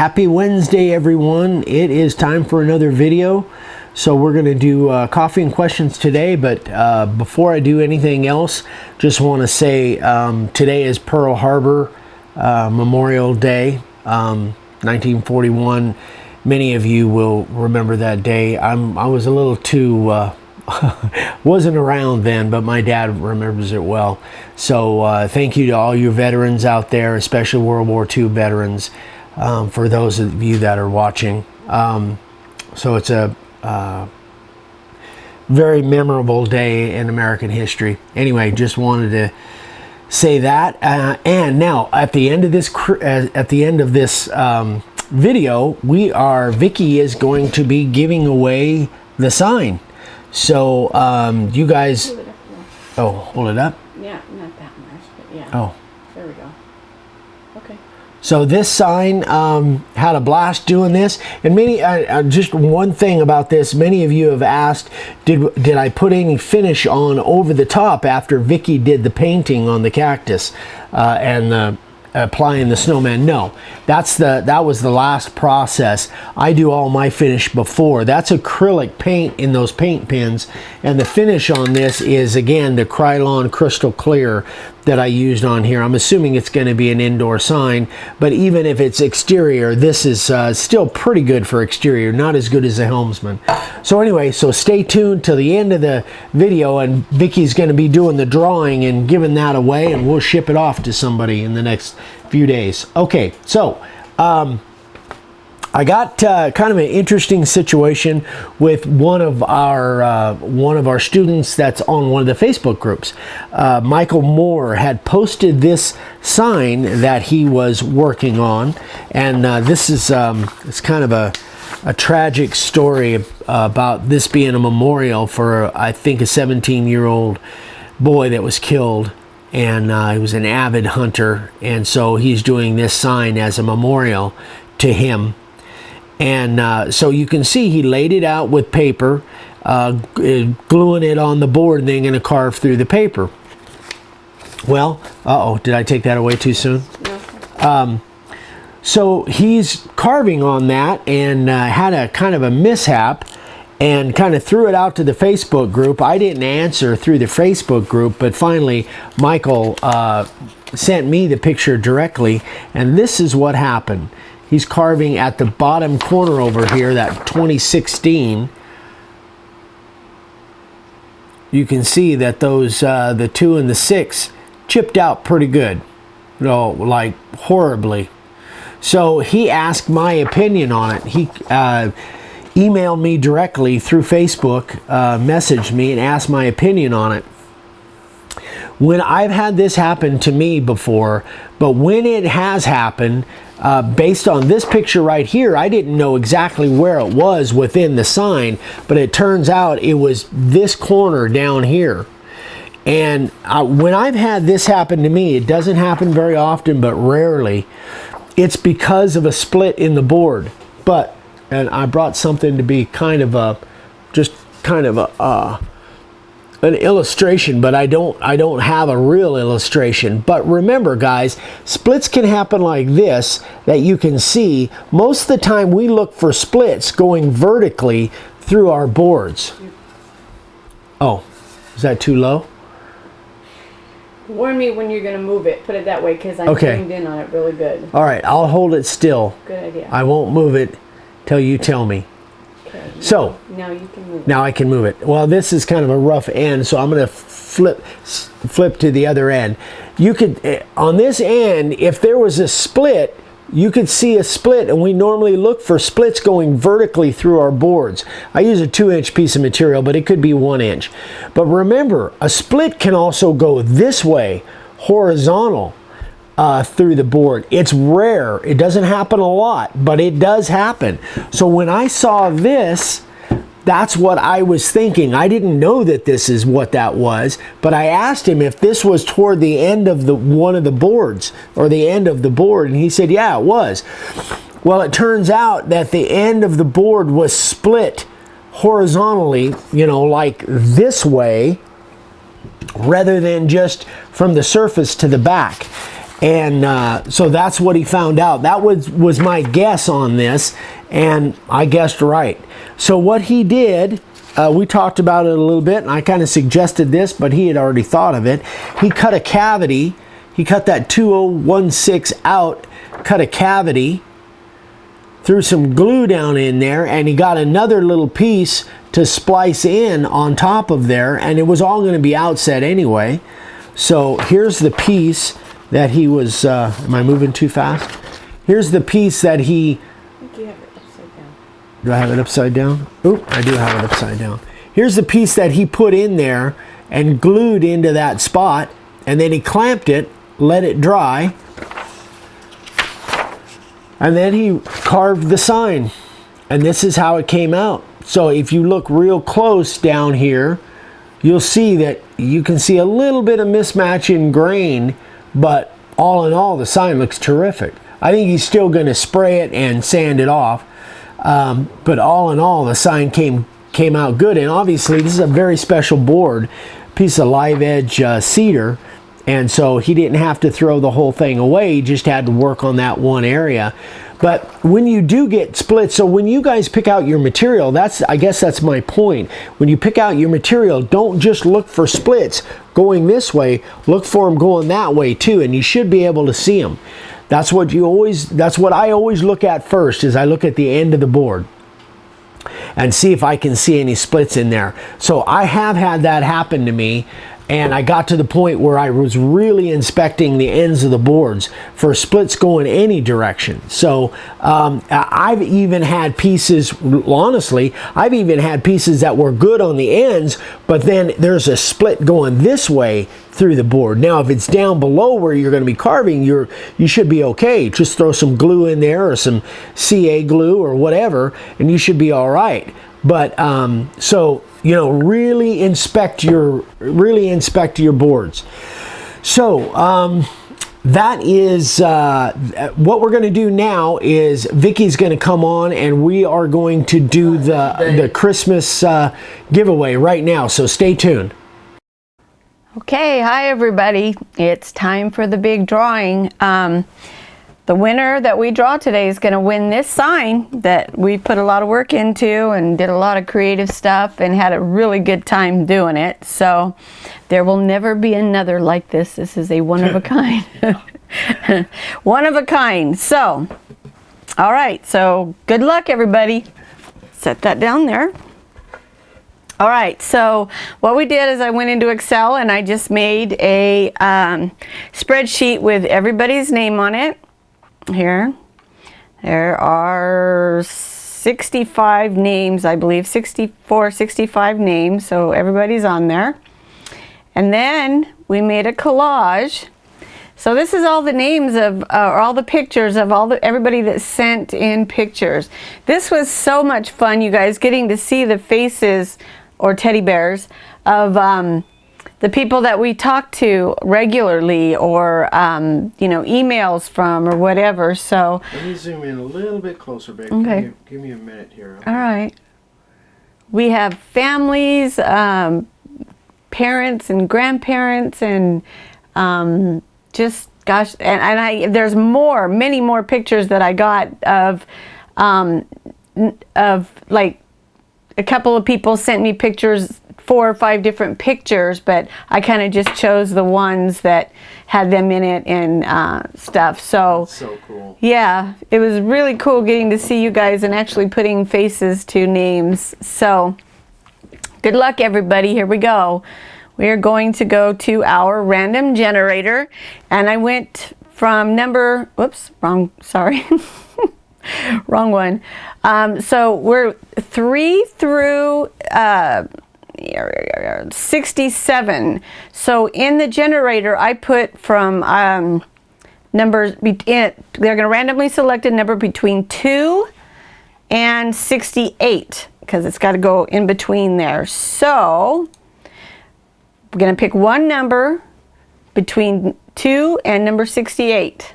Happy Wednesday, everyone. It is time for another video. So we're going to do coffee and questions today, but before I do anything else, just want to say today is Pearl Harbor Memorial Day, 1941. Many of you will remember that day. I was a little too wasn't around then, but my dad remembers it well. So thank you to all you veterans out there, especially World War II veterans, for those of you that are watching. So it's a very memorable day in American history. Anyway, just wanted to say that. And now at the end of this video, Vicky is going to be giving away the sign. So you guys, hold it up. Yeah, not that much, but yeah. Oh, there we go. Okay. So this sign, had a blast doing this, and many just one thing about this, many of you have asked, did I put any finish on over the top after Vicky did the painting on the cactus and applying the snowman? No, that was the last process. I do all my finish before. That's acrylic paint in those paint pens, and the finish on this is again the Krylon Crystal Clear that I used on here. I'm assuming it's going to be an indoor sign, but even if it's exterior, this is still pretty good for exterior, not as good as the Helmsman. So anyway, so stay tuned till the end of the video, and Vicky's going to be doing the drawing and giving that away, and we'll ship it off to somebody in the next few days. Okay, so I got kind of an interesting situation with one of our students that's on one of the Facebook groups. Michael Moore had posted this sign that he was working on, and this is it's kind of a tragic story about this being a memorial for, I think, a 17-year-old boy that was killed, and he was an avid hunter, and so he's doing this sign as a memorial to him. And so you can see he laid it out with paper, gluing it on the board, and then going to carve through the paper. Well, did I take that away too soon? No. So he's carving on that and had a kind of a mishap and kind of threw it out to the Facebook group. I didn't answer through the Facebook group, but finally Michael sent me the picture directly, and this is what happened. He's carving at the bottom corner over here, that 2016. You can see that those, the 2 and the 6, chipped out pretty good. No, like horribly. So he asked my opinion on it. He emailed me directly through Facebook, messaged me and asked my opinion on it. When I've had this happen to me before, but when it has happened, based on this picture right here, I didn't know exactly where it was within the sign, but it turns out it was this corner down here. And when I've had this happen to me, it doesn't happen very often, but rarely, it's because of a split in the board. And I brought something to be kind of an illustration, but I don't have a real illustration. But remember, guys, splits can happen like this that you can see. Most of the time we look for splits going vertically through our boards. Oh, is that too low? Warn me when you're going to move it. Put it that way, because I'm zoomed in on it really good. All right, I'll hold it still. Good idea. I won't move it till you tell me. Okay. So now you can move it. Now I can move it. Well, this is kind of a rough end, so I'm going to flip to the other end. You could, on this end, if there was a split, you could see a split, and we normally look for splits going vertically through our boards. I use a 2-inch piece of material, but it could be 1 inch. But remember, a split can also go this way, horizontal, through the board. It's rare. It doesn't happen a lot, but it does happen. So when I saw this, that's what I was thinking. I didn't know that this is what that was, but I asked him if this was toward the end of one of the boards, or the end of the board, and he said, yeah, it was. Well, it turns out that the end of the board was split horizontally, like this way, rather than just from the surface to the back. And so that's what he found out. That was my guess on this, and I guessed right. So what he did, we talked about it a little bit, and I kind of suggested this, but he had already thought of it. He cut a cavity. He cut that 2016 out, cut a cavity, threw some glue down in there, and he got another little piece to splice in on top of there, and it was all going to be outset anyway. So here's the piece that he was, am I moving too fast? Here's the piece that he, I think you have it upside down. do I have it upside down? Oop, I do have it upside down. Here's the piece that he put in there and glued into that spot, and then he clamped it, let it dry, and then he carved the sign. And this is how it came out. So if you look real close down here, you'll see that you can see a little bit of mismatch in grain, but all in all, the sign looks terrific. I think he's still going to spray it and sand it off, but all in all, the sign came out good. And obviously, this is a very special board, piece of live edge cedar, and so he didn't have to throw the whole thing away. He just had to work on that one area. But when you do get splits, so when you guys pick out your material, I guess that's my point. When you pick out your material, don't just look for splits going this way, look for them going that way too, and you should be able to see them. That's what I always look at first, is I look at the end of the board and see if I can see any splits in there. So I have had that happen to me, and I got to the point where I was really inspecting the ends of the boards for splits going any direction. So I've even had pieces, honestly, I've even had pieces that were good on the ends, but then there's a split going this way through the board. Now, if it's down below where you're going to be carving, you should be okay. Just throw some glue in there, or some CA glue or whatever, and you should be all right. But so, you know, really inspect your boards. So that is what we're going to do now. Is Vicky's going to come on, and we are going to do the Christmas giveaway right now. So stay tuned. Okay, hi everybody. It's time for the big drawing. The winner that we draw today is going to win this sign that we put a lot of work into and did a lot of creative stuff and had a really good time doing it. So there will never be another like this. This is a one of a kind. One of a kind. So, all right. So good luck, everybody. Set that down there. All right, so what we did is I went into Excel and I just made a spreadsheet with everybody's name on it. Here, there are 65 names, I believe, 65 names, so everybody's on there. And then we made a collage. So this is all the names of, or all the pictures of everybody that sent in pictures. This was so much fun, you guys, getting to see the faces or teddy bears of the people that we talk to regularly, or you know, emails from or whatever. So let me zoom in a little bit closer, babe. Okay. Give me a minute here. All right. We have families, parents and grandparents, and just gosh, and there's many more pictures that I got of like a couple of people sent me pictures, 4 or 5 different pictures, but I kind of just chose the ones that had them in it and stuff. So, that's so cool. Yeah, it was really cool getting to see you guys and actually putting faces to names. So good luck, everybody. Here we go. We are going to go to our random generator, and I went from number, whoops, wrong, sorry. Wrong one. So we're 3 through 67. So in the generator, I put from numbers, they're going to randomly select a number between 2 and 68, because it's got to go in between there. So we're going to pick one number between 2 and number 68.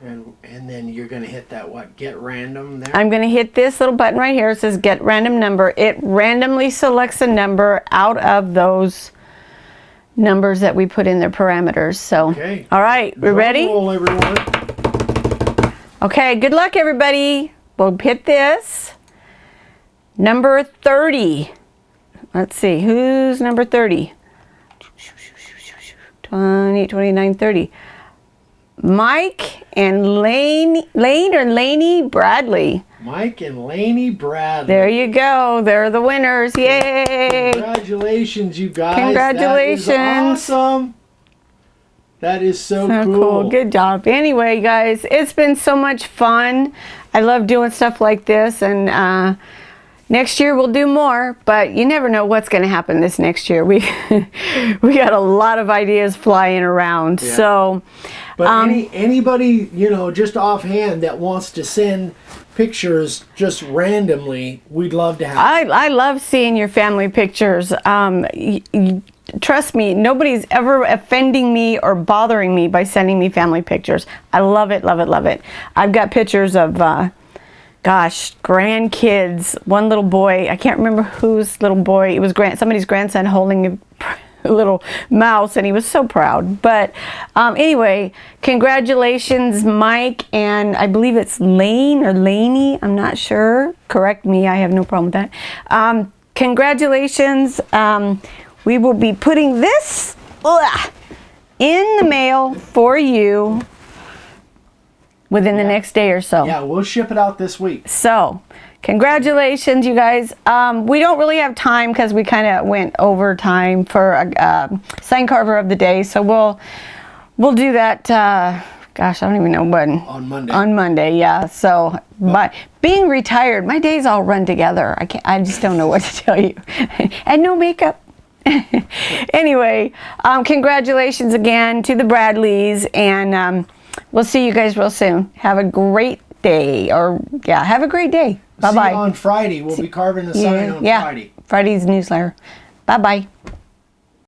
And then you're going to hit that, what, get random there? I'm going to hit this little button right here. It says get random number. It randomly selects a number out of those numbers that we put in their parameters. So, Okay. all right, we're Drum ready? roll, everyone. Okay, good luck, everybody. We'll hit this. Number 30. Let's see, who's number 30? 20, 29, 30. Mike and Lane or Laney Bradley. Mike and Laney Bradley. There you go. They're the winners. Yay! Congratulations, you guys. Congratulations. That is awesome. That is so cool. Good job. Anyway, guys, it's been so much fun. I love doing stuff like this, and next year we'll do more, but you never know what's going to happen this next year. We got a lot of ideas flying around. Yeah. So, But anybody, just offhand that wants to send pictures just randomly, we'd love to have. I love seeing your family pictures. Trust me, nobody's ever offending me or bothering me by sending me family pictures. I love it, love it, love it. I've got pictures of, grandkids. One little boy, I can't remember whose little boy. It was somebody's grandson holding a little mouse, and he was so proud. But anyway, congratulations, Mike, and I believe it's Lane or Laney. I'm not sure. Correct me. I have no problem with that. Congratulations. We will be putting this in the mail for you within the next day or so. Yeah, we'll ship it out this week. So, congratulations, you guys. We don't really have time because we kind of went over time for a sign carver of the day. So we'll do that. Gosh, I don't even know when. On Monday. On Monday, yeah. So, but being retired, my days all run together. I just don't know what to tell you. And no makeup. Anyway, congratulations again to the Bradleys, and we'll see you guys real soon. Have a great day, have a great day. Bye bye. See you on Friday. We'll be carving the sign on Friday. Friday's newsletter. Bye bye.